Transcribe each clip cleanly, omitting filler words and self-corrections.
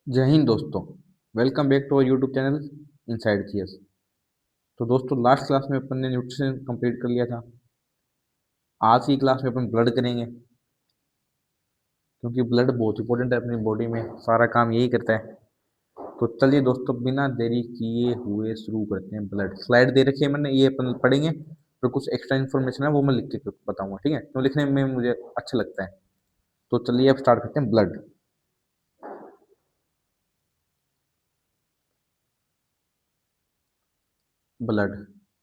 जय हिंद दोस्तों। Welcome back to our YouTube channel inside GS. तो दोस्तों लास्ट क्लास में अपन ने न्यूट्रिशन कंप्लीट कर लिया था। आज की क्लास में अपन ब्लड करेंगे, क्योंकि ब्लड बहुत इंपॉर्टेंट है अपनी बॉडी में, सारा काम यही करता है। तो चलिए दोस्तों, बिना देरी किए हुए शुरू करते हैं। ब्लड स्लाइड दे रखी है मैंने, ये अपन पढ़ेंगे। तो कुछ एक्स्ट्रा इन्फॉर्मेशन है वो मैं लिख के बताऊंगा, ठीक है? क्यों लिखने में मुझे अच्छा लगता है। तो चलिए अब स्टार्ट करते हैं। ब्लड ब्लड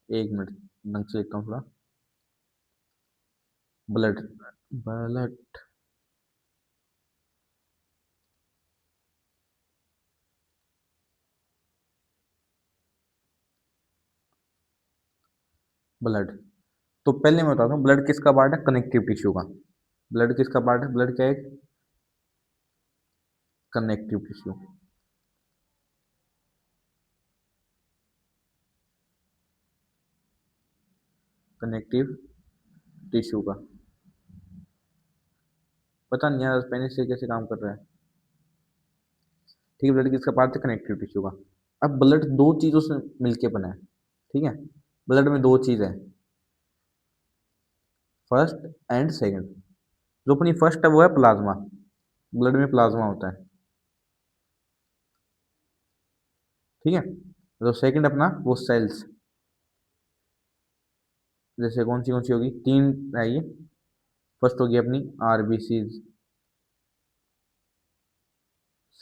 एक मिनट ढंग से लिखता हूँ थोड़ा। Blood blood blood. तो पहले मैं बताता हूँ ब्लड किसका पार्ट है। कनेक्टिव टिश्यू का। ब्लड किसका पार्ट है? ब्लड क्या है? Connective tissue. कनेक्टिव टिश्यू का। पता नहीं यार पहले से कैसे काम कर रहा है। ठीक है, ब्लड किसका पार्ट है? कनेक्टिव टिश्यू का। अब ब्लड दो चीजों से मिलके बना है, ठीक है? ब्लड में दो चीज है, फर्स्ट एंड सेकंड। जो अपनी फर्स्ट है वो है प्लाज्मा। ब्लड में प्लाज्मा होता है, ठीक है? जो सेकंड अपना वो सेल्स। जैसे कौन सी होगी? तीन है ये। फर्स्ट होगी अपनी आरबीसीज,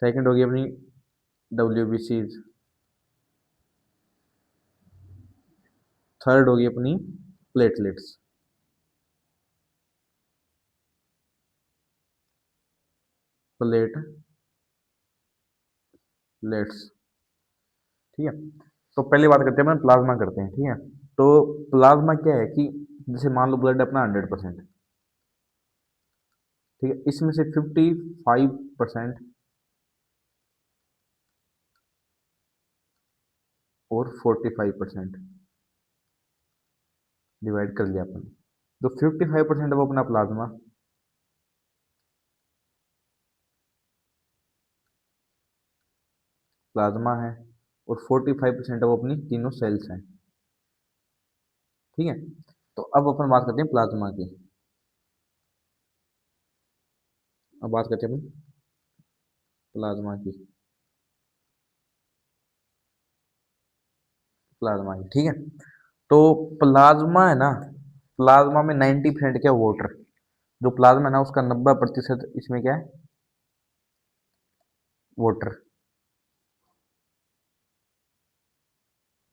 सेकंड होगी अपनी डब्ल्यूबीसीज, थर्ड होगी अपनी प्लेटलेट्स। प्लेटलेट्स, ठीक है? तो पहली बात करते हैं अपन, प्लाज्मा करते हैं, ठीक है? तो प्लाज्मा क्या है कि जैसे मान लो ब्लड अपना 100%, ठीक है? इसमें से 55% और 45% डिवाइड कर लिया अपन। तो 55% वो अपना प्लाज्मा है, और 45% वो अपनी तीनों सेल्स हैं, ठीक है? तो अब अपन बात करते हैं प्लाज्मा की। अब बात करते हैं अपन प्लाज्मा की। प्लाज्मा की, ठीक है? तो प्लाज्मा है ना, प्लाज्मा में 90% क्या? वाटर। जो प्लाज्मा है ना उसका 90% इसमें क्या है? वाटर,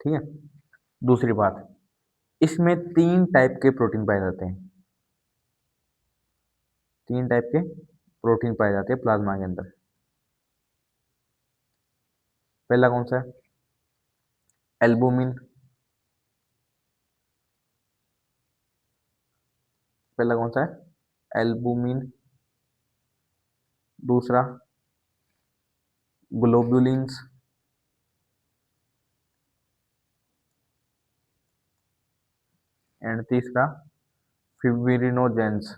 ठीक है? दूसरी बात, इसमें तीन टाइप के प्रोटीन पाए जाते हैं। तीन टाइप के प्रोटीन पाए जाते हैं प्लाज्मा के अंदर। पहला कौन सा है? एल्बुमिन। पहला कौन सा है? एल्बुमिन। दूसरा ग्लोबुलिन्स। एंड तीसरा फिब्रिनोजेंस।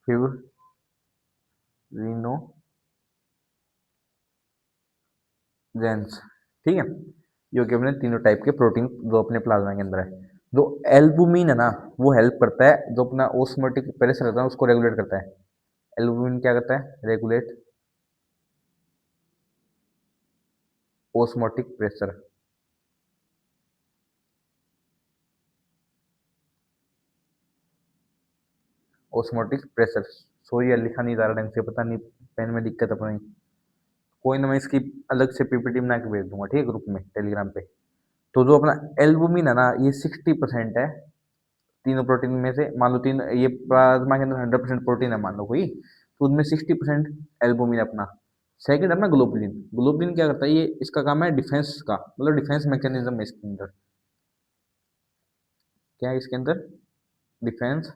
फिब्रिनोजेंस, ठीक है? ये हो गए अपने तीनों टाइप के प्रोटीन जो अपने प्लाज्मा के अंदर है। जो एल्बुमिन है ना, वो हेल्प करता है, जो अपना ओस्मोटिक प्रेशर रहता है उसको रेगुलेट करता है। एल्बुमिन क्या करता है? Regulate osmotic pressure. Osmotic pressure. Sorry यार लिखा नहीं जा रहा ढंग से, पता नहीं पेन में दिक्कत अपनी। कोई ना, मैं इसकी अलग से पीपीटी बना के भेज दूंगा, ठीक है? ग्रुप में टेलीग्राम पे। तो जो अपना एल्बुमिन है ना, ये 60% है तीनों प्रोटीन में से। मान लो तीन ये प्लाज्मा के अंदर 100% प्रोटीन है मान लो कोई, तो उसमें 60% एल्बुमिन अपना। सेकंड अपना ग्लोबुलिन। ग्लोबुलिन क्या करता है? ये इसका काम है डिफेंस का, मतलब डिफेंस मैकेनिज्म है इसके अंदर। क्या है इसके अंदर? Defence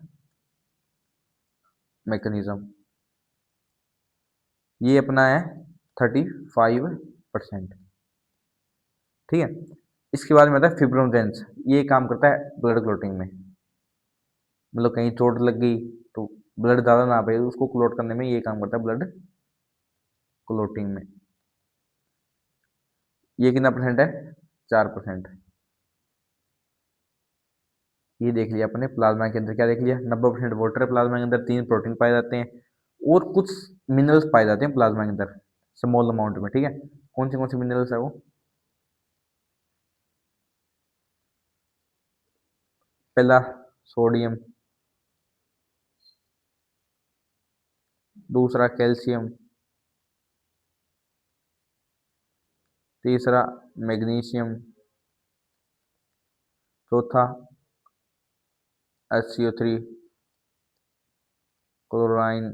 mechanism. ये अपना है 35%, ठीक है? इसके बाद में आता है फिब्रोजेंस। ये काम करता है ब्लड क्लोटिंग में। मतलब कहीं चोट लग गई, तो ब्लड ज़्यादा ना पाए उसको क्लोट करने में ये काम करता है ब्लड क्लोटिंग में। ये कितना परसेंट है? 4%। ये देख लिया अपने प्लाज्मा के अंदर, क्या देख लिया? 90% वाटर है प्लाज्मा के अंदर, 3 प्रोटीन पाए जाते हैं और कुछ मिनरल्स पाए जाते हैं प्लाज्मा के अंदर स्मॉल अमाउंट में। ठीक है, कौन सी मिनरल्स है वो? पहला सोडियम, दूसरा कैल्शियम, तीसरा मैग्नीशियम, चौथा HCO3, क्लोराइन,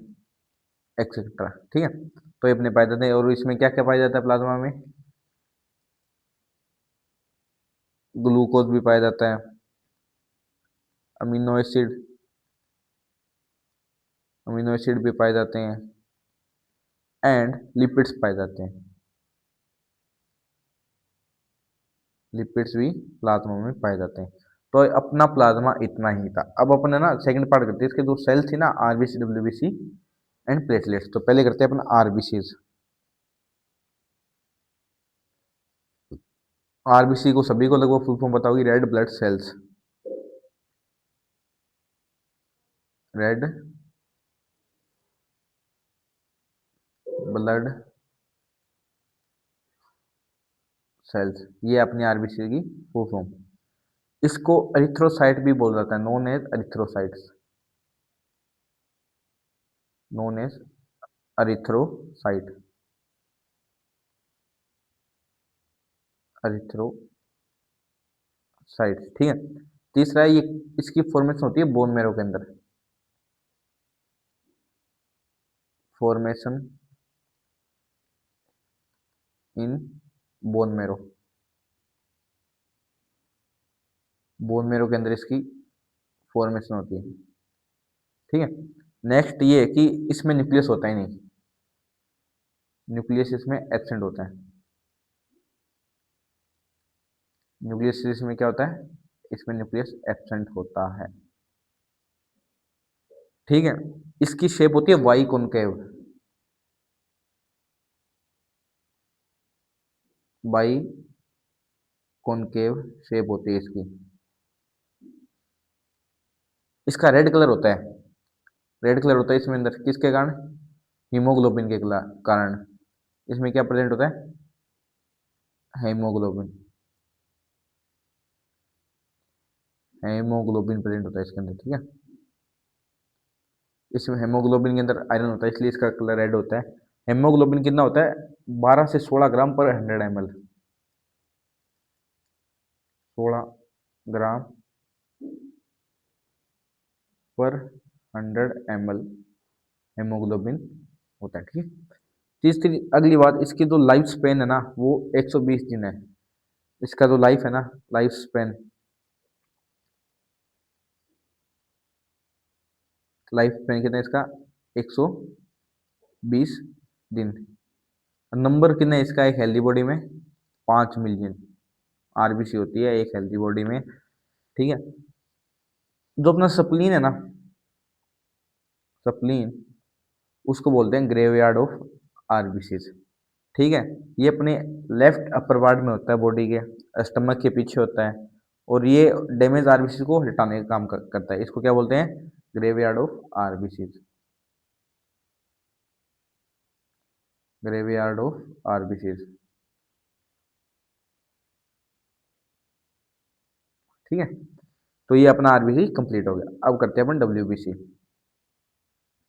एक्सेट्रा। ठीक है, तो ये अपने पाए जाते हैं। और इसमें क्या क्या पाया जाता है प्लाज्मा में? ग्लूकोज भी पाया जाता है, अमीनो एसिड, अमीनो एसिड भी पाए जाते हैं एंड लिपिड्स पाए जाते हैं। लिपिड्स भी प्लाज्मा में पाए जाते हैं। तो अपना प्लाज्मा इतना ही था। अब अपने ना सेकंड पार्ट करते हैं, इसके जो सेल थी ना, आरबीसी, डब्ल्यूबीसी एंड प्लेटलेट्स। तो पहले करते हैं अपना आरबीसीज। आरबीसी को सभी को लगभग फुल फॉर्म पता होगी, red blood cells. Red blood cells, ये अपनी आरबीसी की फुल फॉर्म। इसको एरिथ्रोसाइट भी बोला जाता है, known as erythrocytes, known as erythrocyte, erythrocytes. ठीक है, तीसरा है ये, इसकी फॉर्मेशन होती है बोन मैरो के अंदर। Formation in bone marrow, bone marrow के अंदर इसकी फॉर्मेशन होती है। ठीक है, नेक्स्ट ये है कि इसमें न्यूक्लियस होता ही नहीं, न्यूक्लियस इसमें एब्सेंट होता है। न्यूक्लियस इसमें क्या होता है? इसमें न्यूक्लियस एब्सेंट होता है। ठीक है, इसकी शेप होती है biconcave, biconcave shape होती है इसकी। इसका रेड कलर होता है, रेड कलर होता है इसमें अंदर किसके कारण? हीमोग्लोबिन के कारण। इसमें क्या प्रेजेंट होता है? हेमोग्लोबिन, हेमोग्लोबिन प्रेजेंट होता है इसके अंदर। ठीक है, इसमें हेमोग्लोबिन के अंदर आयरन होता है, इसलिए इसका कलर रेड होता है। हेमोग्लोबिन कितना होता है? 12 से 16 ग्राम पर 100 ml, 16 ग्राम पर 100 ml हेमोग्लोबिन होता है। ठीक है, तीसरी अगली बात, इसकी जो लाइफ स्पेन है ना वो 120 दिन है। इसका जो लाइफ है ना, लाइफ स्पेन, लाइफ स्पेन कितना है इसका? 120 दिन। नंबर कितना है इसका एक हेल्दी बॉडी में? 5 मिलियन आरबीसी होती है एक हेल्दी बॉडी में। ठीक है, जो अपना सप्लीन है ना, सप्लीन, उसको बोलते हैं ग्रेवयार्ड ऑफ आरबीसीज। ठीक है, ये अपने लेफ्ट अपर पार्ट में होता है बॉडी के, स्टमक के पीछे होता है और ये डैमेज आरबीसी को हटाने का काम करता है। इसको क्या बोलते हैं? Graveyard of RBCs, graveyard of RBCs. ठीक है, तो ये अपना आरबीसी कंप्लीट हो गया। अब करते हैं अपन डब्ल्यूबीसी।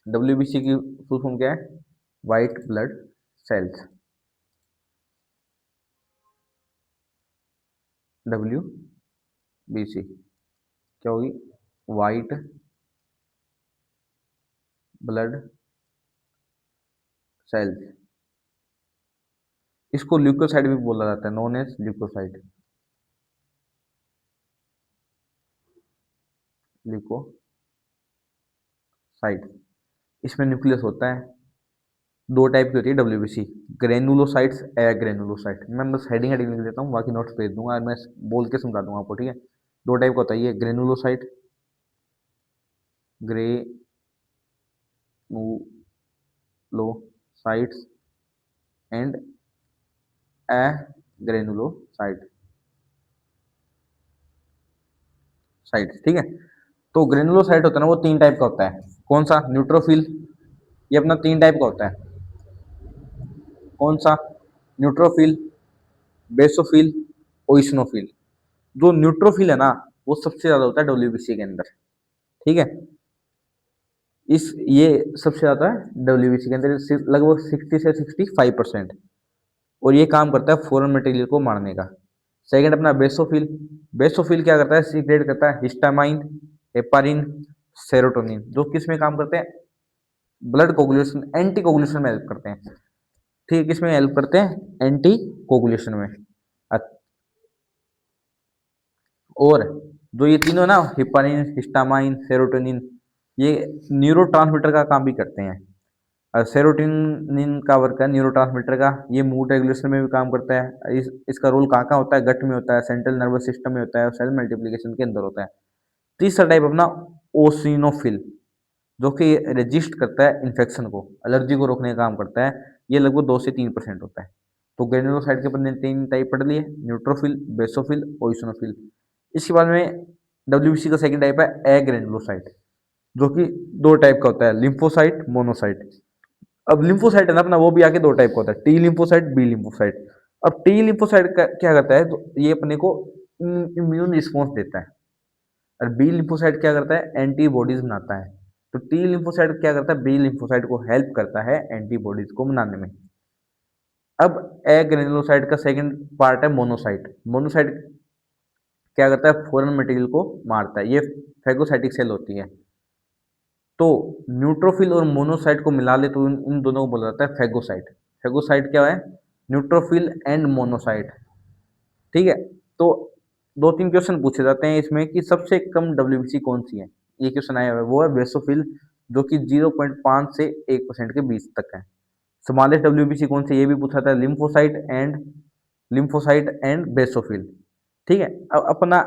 डब्ल्यूबीसी की फुल फॉर्म क्या है? वाइट ब्लड सेल्स, डब्ल्यूबीसी क्या होगी? White blood cells. इसको ल्यूकोसाइट भी बोला जाता है, नोन एज ल्यूकोसाइट, ल्यूकोसाइट। इसमें न्यूक्लियस होता है, दो टाइप की होती है डब्ल्यूबीसी, ग्रेनुलोसाइट्स, एग्रेनुलोसाइट। मैं बस हेडिंग हेडिंग लिख देता हूँ, बाकी नोट्स भेज दूंगा, मैं बोल के समझा दूंगा आपको। ठीक है, दो टाइप का होता है ये, granulocyte, granulocyte granulocytes and agranulocyte sites, ठीक है। तो ग्रेनुलोसाइट होता है ना, वो तीन टाइप का होता है। कौन सा? न्यूट्रोफिल। ये अपना तीन टाइप का होता है। कौन सा? Neutrophil, basophil, eosinophil. जो न्यूट्रोफिल है ना, वो सबसे ज्यादा होता है डब्ल्यूबीसी के अंदर, ठीक है। इस ये सबसे ज्यादा है डब्ल्यूबीसी के अंदर, लगभग 60 से 65%। और ये काम करता है फॉरेन मटेरियल को मारने का। सेकंड अपना बेसोफिल। बेसोफिल क्या करता है? सीक्रेट करता है हिस्टामाइन, हेपारिन, सेरोटोनिन, जो किस में काम करते हैं? ब्लड कोगुलेशन, एंटी कोगुलेशन में हेल्प करते हैं। ठीक है, किस में हेल्प करते हैं? एंटी कोगुलेशन में। और जो ये तीनों ना, हिपारिन, हिस्टामाइन, सेरोटोनिन, ये न्यूरोट्रांसमीटर का काम भी करते हैं। और सेरोटोनिन का वर्क है न्यूरोट्रांसमीटर का, ये मूड रेगुलेशन में भी काम करता है। इसका रोल कहाँ कहाँ होता है? गट में होता है, सेंट्रल नर्वस सिस्टम में होता है, और सेल मल्टीप्लिकेशन के अंदर होता है। तीसरा टाइप अपना ओसिनोफिल, जो कि रेजिस्ट करता है इन्फेक्शन को, एलर्जी को रोकने का काम करता है। ये लगभग 2 से 3% होता है। तो ग्रेनुलोसाइड के अपने तीन टाइप पढ़ लिए, न्यूट्रोफिल, बेसोफिल, ओइसोनोफिल। इसके बाद में डब्ल्यूबीसी का सेकंड टाइप है एग्रेनुलोसाइट, जो कि दो टाइप का होता है, लिम्फोसाइट, मोनोसाइट। अब लिम्फोसाइट है ना अपना, वो भी आके दो टाइप का होता है, टी लिम्फोसाइट, बी लिम्फोसाइट। अब टी लिम्फोसाइट क्या करता है? तो ये अपने को इम्यून रिस्पॉन्स देता है। और बी लिम्फोसाइट क्या करता है? एंटीबॉडीज बनाता है। तो टी लिम्फोसाइट क्या करता है? बी लिम्फोसाइट को हेल्प करता है एंटीबॉडीज को बनाने में। अब ए ग्रेनुलोसाइट का सेकंड पार्ट है मोनोसाइट। मोनोसाइट क्या करता है? फॉरेन मटेरियल को मारता है। ये फैगोसाइटिक सेल होती है। तो न्यूट्रोफिल और मोनोसाइट को मिला ले तो इन दोनों को बोला जाता है फैगोसाइट। फैगोसाइट क्या है? न्यूट्रोफिल एंड मोनोसाइट, ठीक है। तो दो तीन क्वेश्चन पूछे जाते हैं इसमें कि सबसे कम डब्ल्यूबीसी कौन सी है। ये क्वेश्चन आया हुआ है, वो है बेसोफिल, जो कि 0.5 से 1% के बीच तक है। स्मॉलेस्ट डब्ल्यूबीसी कौन सी, ये भी पूछा था, लिम्फोसाइट एंड बेसोफिल, ठीक है। अब अपना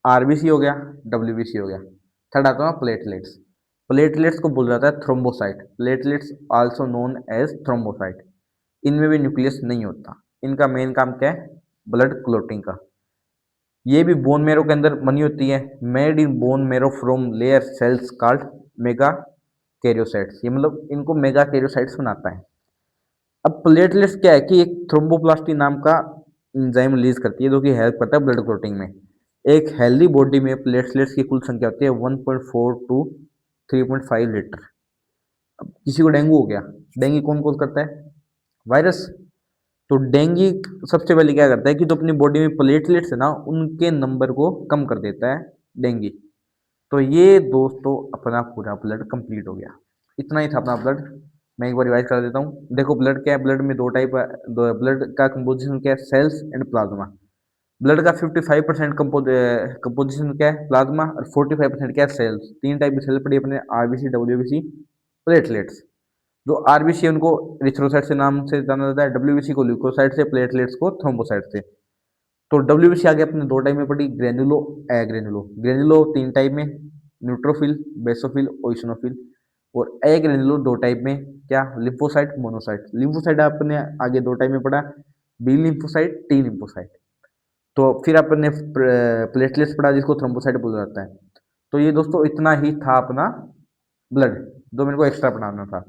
आरबीसी हो गया, डब्ल्यूबीसी हो गया। थर्ड आता है प्लेटलेट्स। प्लेटलेट्स को बोला जाता है thrombocyte, platelets also known as thrombocyte. इनमें भी न्यूक्लियस नहीं होता। इनका मेन काम क्या है? ब्लड क्लोटिंग का। ये भी बोन मेरो के अंदर बनी होती है, made in bone marrow from layer cells called mega karyocytes. ये मतलब इनको मेगा कैरियोसाइट्स बनाता है। अब प्लेटलेट्स क्या है कि एक थ्रोम्बोप्लास्टी नाम का एंजाइम रिलीज करती है, जो कि हेल्प करता है ब्लड क्लोटिंग में। एक हेल्दी बॉडी में प्लेटलेट्स की कुल संख्या होती है 1.4 टू 3.5 लीटर। अब किसी को डेंगू हो गया, डेंगू कौन कौन करता है? वायरस। तो डेंगू सबसे पहले क्या करता है कि जो अपनी बॉडी में प्लेटलेट्स है ना, उनके नंबर को कम कर देता है डेंगू। तो ये दोस्तों अपना पूरा ब्लड कंप्लीट हो गया। इतना ही था अपना ब्लड। मैं एक बार रिवाइज कर देता हूँ। देखो ब्लड क्या है? ब्लड में दो टाइप है। ब्लड का कंपोजिशन क्या है? Sales and plasma. ब्लड का 55% कंपोजिशन क्या है? प्लाज्मा। और 45% क्या है? सेल्स। तीन टाइप की सेल पड़ी अपने, आरबीसी, डब्ल्यूबीसी, प्लेटलेट्स। जो आरबीसी है उनको रिथ्रोसाइट से नाम से जाना जाता है, डब्ल्यूबीसी को ल्यूकोसाइट से, प्लेटलेट्स को थ्रोम्बोसाइट से। तो डब्ल्यूबीसी आगे अपने दो टाइप में पड़ी, ग्रेनुलो, एग्रेनुलो। ग्रेनुलो तीन टाइप में, न्यूट्रोफिल, बेसोफिल, ओइसनोफिल। और एग्रेनुलो दो टाइप में, क्या? Lymphocyte, monocyte. लिम्फोसाइट आपने आगे दो टाइप में पढ़ा, बी लिम्फोसाइट, टी लिम्फोसाइट। तो फिर आपने प्लेटलेट्स पढ़ा, जिसको थ्रोम्बोसाइट बोला जाता है। तो ये दोस्तों इतना ही था अपना ब्लड, जो मेरे को एक्स्ट्रा पढ़ाना था।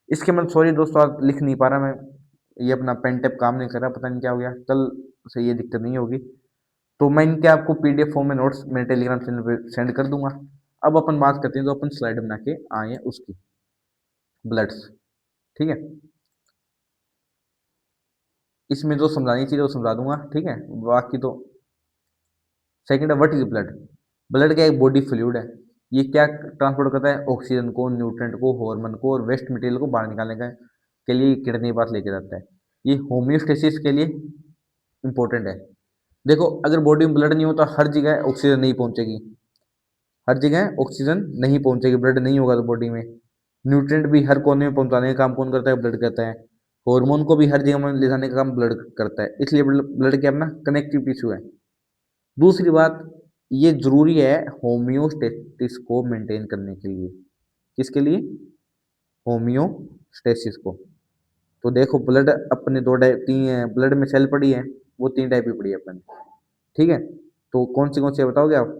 इसके मैं सॉरी दोस्तों, आज लिख नहीं पा रहा मैं, ये अपना पेन टेप काम नहीं कर रहा, पता नहीं क्या हो गया। कल से ये दिक्कत नहीं होगी। तो मैं इनके आपको पीडीएफ फॉर्म में नोट्स मेरे टेलीग्राम चैनल पे सेंड कर दूंगा। अब अपन बात करते हैं जो अपन स्लाइड बना के आए हैं उसकी, ब्लड्स, ठीक है। इसमें जो समझानी चीज़ है वो समझा दूंगा, ठीक है। बाकी तो सेकंड है, व्हाट इज ब्लड। ब्लड क्या एक बॉडी फ्लूइड है। ये क्या ट्रांसपोर्ट करता है? ऑक्सीजन को, न्यूट्रेंट को, हार्मोन को और वेस्ट मटेरियल को बाहर निकालने का के लिए किडनी पास लेके जाता है। ये होम्योस्टेसिस के लिए इंपॉर्टेंट है। देखो अगर बॉडी में ब्लड नहीं हो तो हर जगह ऑक्सीजन नहीं पहुंचेगी, हर जगह ऑक्सीजन नहीं पहुंचेगी, ब्लड नहीं होगा तो बॉडी में। न्यूट्रिएंट भी हर कोने में पहुंचाने का काम कौन करता है? ब्लड करता है। हार्मोन को भी हर जगह में ले जाने का काम ब्लड करता है। इसलिए ब्लड क्या अपना कनेक्टिव टिश्यू है। दूसरी बात, ये जरूरी है होम्योस्टेसिस को मेंटेन करने के लिए। किसके लिए? होम्योस्टेसिस को। तो देखो ब्लड अपने दो टाइप तीन है, ब्लड में सेल पड़ी है, वो तीन टाइप की पड़ी है अपन। ठीक है, तो कौन सी बताओगे आप?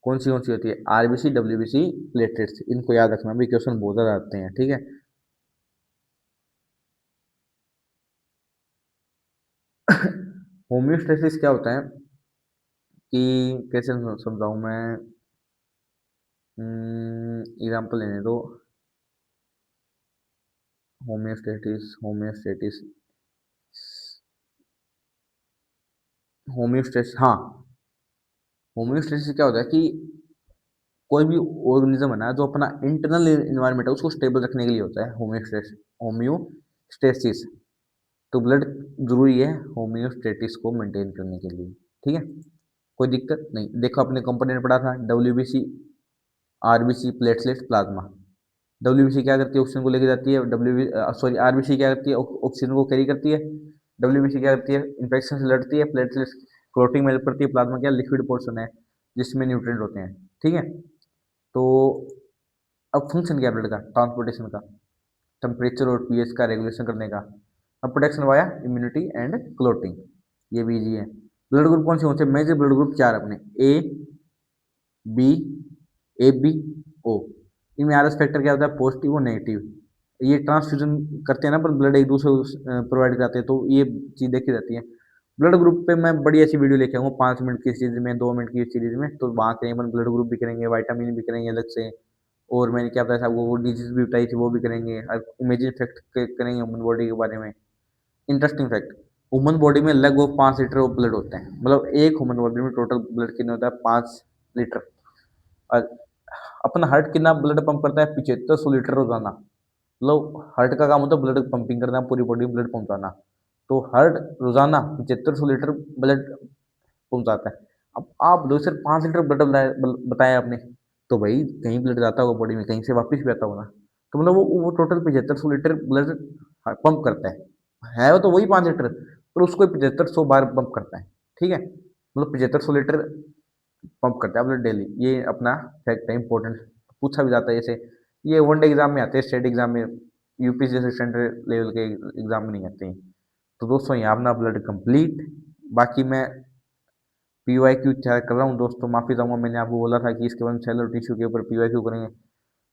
कौन सी होती है? RBC, WBC, platelets. इनको याद रखना भी, क्वेश्चन बहुत ज्यादा आते हैं। ठीक है। होम्योस्टेसिस क्या होता है कि कैसे समझाऊं मैं? एग्जाम्पल लेने दो। होम्योस्टेटिस होम्योस्टेसिस, हाँ। होम्योस्टेसिस क्या होता है कि कोई भी ऑर्गेनिज्म है ना, जो अपना इंटरनल इन्वायरमेंट है उसको स्टेबल रखने के लिए होता है होम्योस्टेसिस। तो ब्लड जरूरी है होम्योस्टेटिस को मेंटेन करने के लिए। ठीक है, कोई दिक्कत नहीं। देखो अपने कंपोनेंट पढ़ा था, WBC, RBC, platelet, plasma. WBC क्या करती है? ऑक्सीजन को लेके जाती है। आरबीसी क्या करती है? ऑक्सीजन को कैरी करती है। डब्ल्यूबीसी क्या करती है? इन्फेक्शन से लड़ती है। प्लेटलेट्स क्लोटिंग में हेल्प करती है। प्लाज्मा क्या? लिक्विड पोर्शन है जिसमें न्यूट्रिएंट होते हैं। ठीक है। तो अब फंक्शन क्या है ब्लड का? ट्रांसपोर्टेशन का, टेम्परेचर और पीएच का रेगुलेशन करने का, अब protection via immunity and clotting, ये भी इजी है। ब्लड ग्रुप कौन से होते हैं? मेजर ब्लड ग्रुप चार अपने, ए, बी, ए बी, ओ। इनमें आर एस फैक्टर क्या होता है? पॉजिटिव और नेगेटिव। ये ट्रांसफ्यूजन करते हैं ना, पर ब्लड एक दूसरे को प्रोवाइड कराते हैं, तो ये चीज देखी जाती है। ब्लड ग्रुप पे मैं बड़ी ऐसी वीडियो लेके आऊंगा, 5 मिनट की सीरीज में, 2 मिनट की सीरीज में, तो वहाँ करेंगे अपन, ब्लड ग्रुप भी करेंगे, वाइटामिन भी करेंगे अलग से। और मैंने क्या बताया था आपको, वो डिजीज भी बताई थी, वो भी करेंगे। इमेजिन फैक्ट करेंगे ह्यूमन बॉडी के बारे में। इंटरेस्टिंग फैक्ट, ह्यूमन बॉडी में लगभग 5 लीटर ऑफ ब्लड होते हैं। मतलब एक ह्यूमन बॉडी में टोटल ब्लड कितना होता है? 5 लीटर। और अपना हार्ट कितना ब्लड पंप करता है? 7500 लीटर रोजाना। मतलब हार्ट का काम होता है ब्लड पंपिंग करना, पूरी बॉडी में ब्लड पहुंचाना। तो हार्ट रोजाना 7500 लीटर ब्लड पहुंचाता है। अब आप दो, सिर्फ 5 लीटर ब्लड बताया आपने, तो भाई कहीं ब्लड जाता होगा बॉडी में, कहीं से वापस भी आता होगा ना। तो मतलब वो टोटल 7500 लीटर ब्लड पंप करता है वो तो वही 5 लीटर, पर उसको 7500 बार पंप करता है। ठीक है, मतलब 7500 लीटर पंप करता है ब्लड डेली। ये अपना फैक्ट है, इंपॉर्टेंट, पूछा भी जाता है जैसे। ये वनडे एग्जाम में आते हैं, स्टेट एग्जाम में, यूपी जैसे स्टैंडर्ड लेवल के एग्जाम में नहीं आते हैं। तो दोस्तों यहाँ अपना ब्लड कंप्लीट। बाकी मैं पीवाई क्यू तैयार कर रहा हूँ दोस्तों, माफी चाहूंगा, मैंने आपको बोला था कि इसके बाद सेलर टिश्यू के ऊपर पीवाई क्यू करेंगे,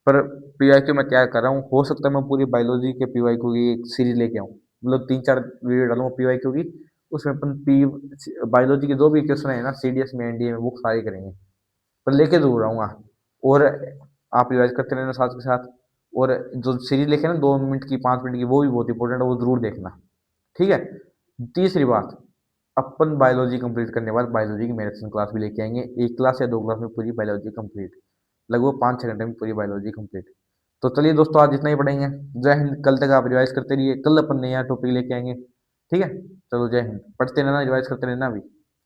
पर पीवाई क्यू मैं तैयार कर रहा हूँ। हो सकता है मैं पूरी बायोलॉजी के पीवाई क्यू की एक सीरीज लेके आऊँ, मतलब 3-4 वीडियो डालूंगा पीवाई क्यू की। उसमें अपन पी बायोलॉजी के जो भी क्वेश्चन है ना, सीडीएस में, एनडीए में, वो सारे करेंगे, पर लेके जरूर आऊंगा। और आप रिवाइज करते रहना साथ के साथ। और जो सीरीज लेके ना 2 मिनट की, 5 मिनट की, वो भी बहुत इंपॉर्टेंट है, वो जरूर देखना। ठीक है। तीसरी बात, अपन बायोलॉजी कंप्लीट करने के बाद बायोलॉजी की मैराथन क्लास भी लेके आएंगे, एक क्लास या 2 क्लास में पूरी बायोलॉजी कंप्लीट, लगभग 5-6 घंटे में पूरी बायोलॉजी कंप्लीट। तो चलिए दोस्तों, आज इतना ही पढ़ेंगे। जय हिंद। कल तक आप रिवाइज करते रहिए, कल अपन नया टॉपिक लेके आएंगे। ठीक है, चलो जय हिंद। पढ़ते रहना, रिवाइज करते रहना अभी।